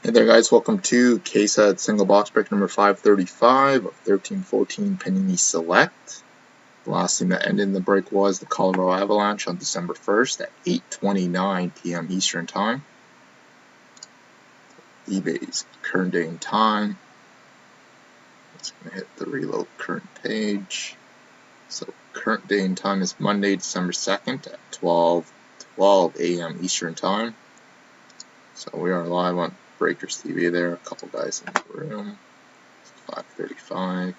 Hey there guys, welcome to KSET single box break number 535 of 1314 Panini Select. The last thing that ended in the break was the Colorado Avalanche on December 1st at 8:29 p.m. Eastern Time. eBay's current day and time. It's going to hit the reload current page. So current day and time is Monday, December 2nd at 12:12 a.m. Eastern Time. So we are live on Breakers TV there, a couple guys in the room. 535.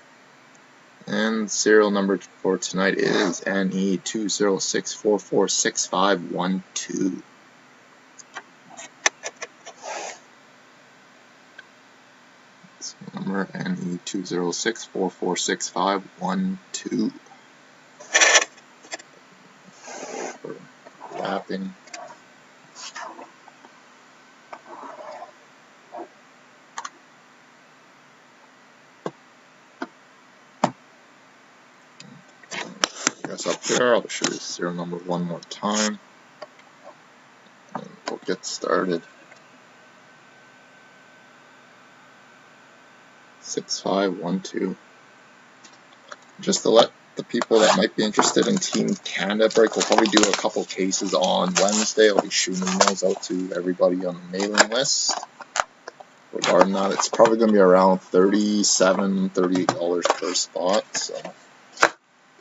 And serial number for tonight is NE206446512. Number NE206446512. For wrapping. Up there, I'll show you serial number one more time, and we'll get started. 6512. Just to let the people that might be interested in Team Canada break, we'll probably do a couple cases on Wednesday. I'll be shooting emails out to everybody on the mailing list. Regarding that, it's probably going to be around $38 per spot. So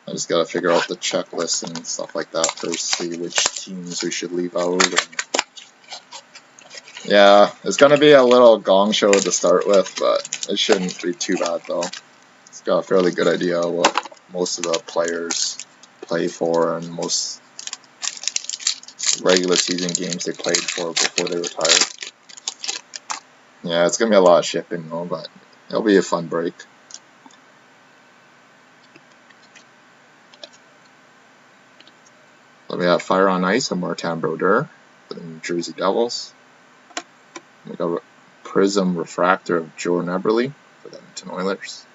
I just got to figure out the checklist and stuff like that first, see which teams we should leave out. And yeah, it's going to be a little gong show to start with, but it shouldn't be too bad though. It's got a fairly good idea of what most of the players play for and most regular season games they played for before they retired. Yeah, it's going to be a lot of shipping though, but it'll be a fun break. So we have Fire on Ice of Martin Brodeur for the New Jersey Devils. We got Prism Refractor of Jordan Eberle for the Edmonton Oilers.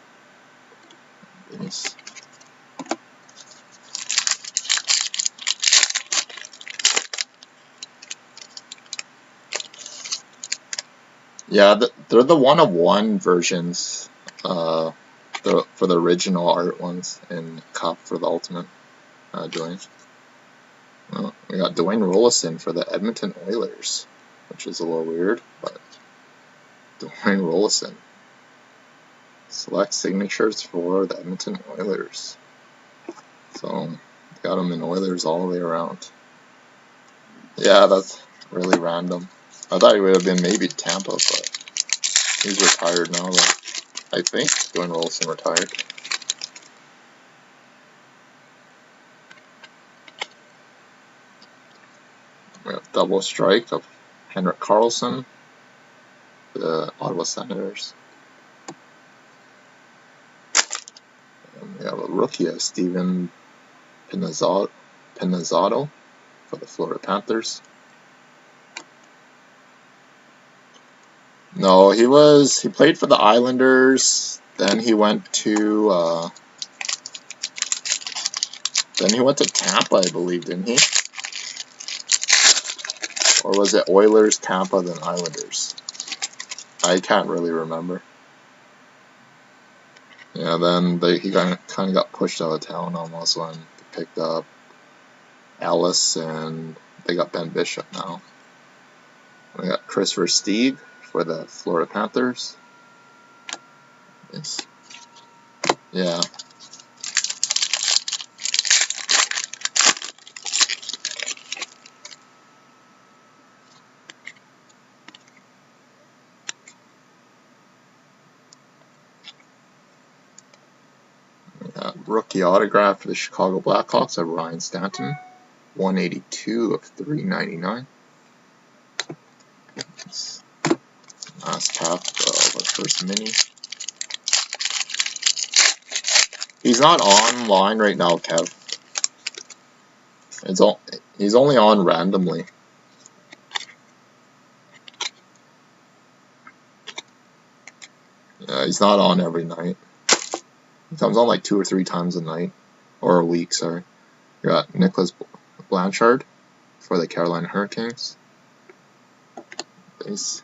Yeah, they're the one-of-one versions for the original art ones in Cup for the Ultimate. Dwayne. Well, we got Dwayne Rollison for the Edmonton Oilers, which is a little weird, but Dwayne Rollison. Select signatures for the Edmonton Oilers. So, got him in Oilers all the way around. Yeah, that's really random. I thought he would have been maybe Tampa, but he's retired now, though. I think Dwayne Rollison retired. We have double strike of Henrik Karlsson, the Ottawa Senators. And we have a rookie of Steven Pinazzato for the Florida Panthers. No, he played for the Islanders. Then he went to Tampa, I believe, didn't he? Or was it Oilers, Tampa, then Islanders? I can't really remember. Yeah, then he kind of got pushed out of town almost when they picked up Ellis, and they got Ben Bishop now. We got Chris Versteeg for the Florida Panthers. Yeah. Rookie autograph for the Chicago Blackhawks of Ryan Stanton, 182 of 399. Last half of our first mini. He's not online right now, Kev. He's only on randomly. Yeah, he's not on every night. He comes on like 2 or 3 times a night, or a week, sorry. We got Nicholas Blanchard for the Carolina Hurricanes. Base.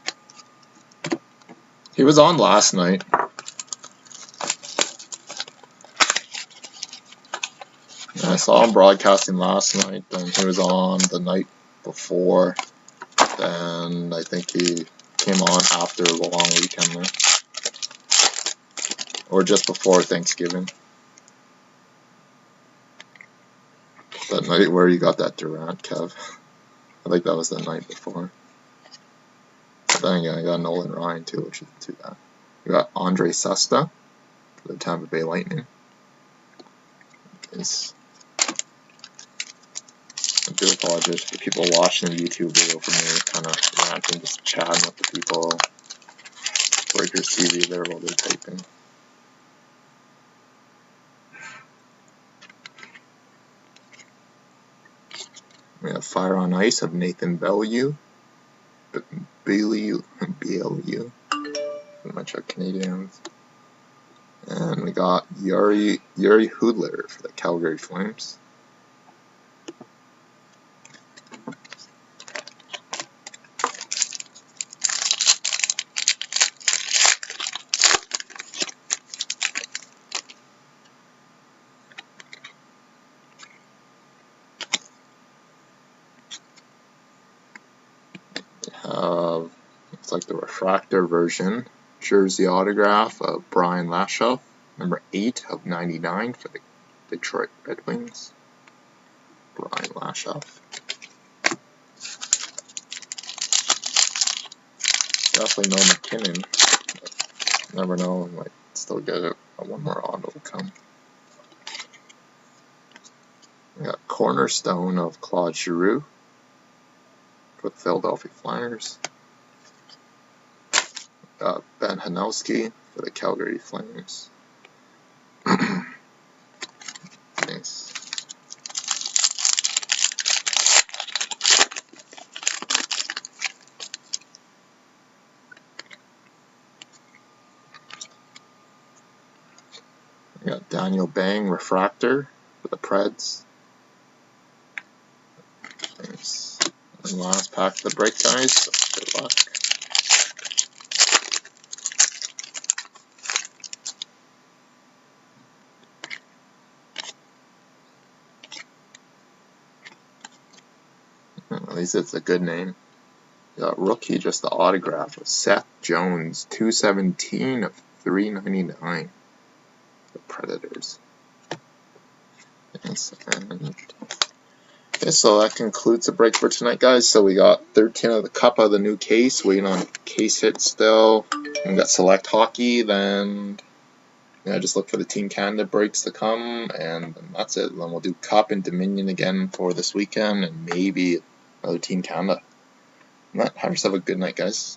He was on last night. I saw him broadcasting last night, and he was on the night before. Then I think he came on after the long weekend there. Or just before Thanksgiving. That night where you got that Durant, Kev. I think that was the night before. But then again, I got Nolan Ryan too, which isn't too bad. We got Andre Sesta for the Tampa Bay Lightning. I do apologize for people watching the YouTube video for me kind of ranting, just chatting with the people. Breakers TV there while they're typing. We have Fire on Ice of Nathan Beaulieu. BLU. Much of Canadians. And we got Yuri Hudler for the Calgary Flames. Looks like the refractor version. Jersey autograph of Brian Lashoff, number 8 of 99 for the Detroit Red Wings. Brian Lashoff. Definitely no McKinnon. But never know, I might still get it. One more auto to come. We got Cornerstone of Claude Giroux for the Philadelphia Flyers. Ben Hanowski for the Calgary Flames. Nice. We got Daniel Bang refractor for the Preds. Nice. And last pack of the break, guys. So good luck. At least it's a good name. We got rookie, just the autograph of Seth Jones, 217 of 399. The Predators. Nice. Okay, so that concludes the break for tonight, guys. So we got 13 of the cup of the new case, waiting on case hit still. We got select hockey, then just look for the Team Canada breaks to come, and that's it. Then we'll do Cup and Dominion again for this weekend, and maybe another Team Canada. Have yourself a good night, guys.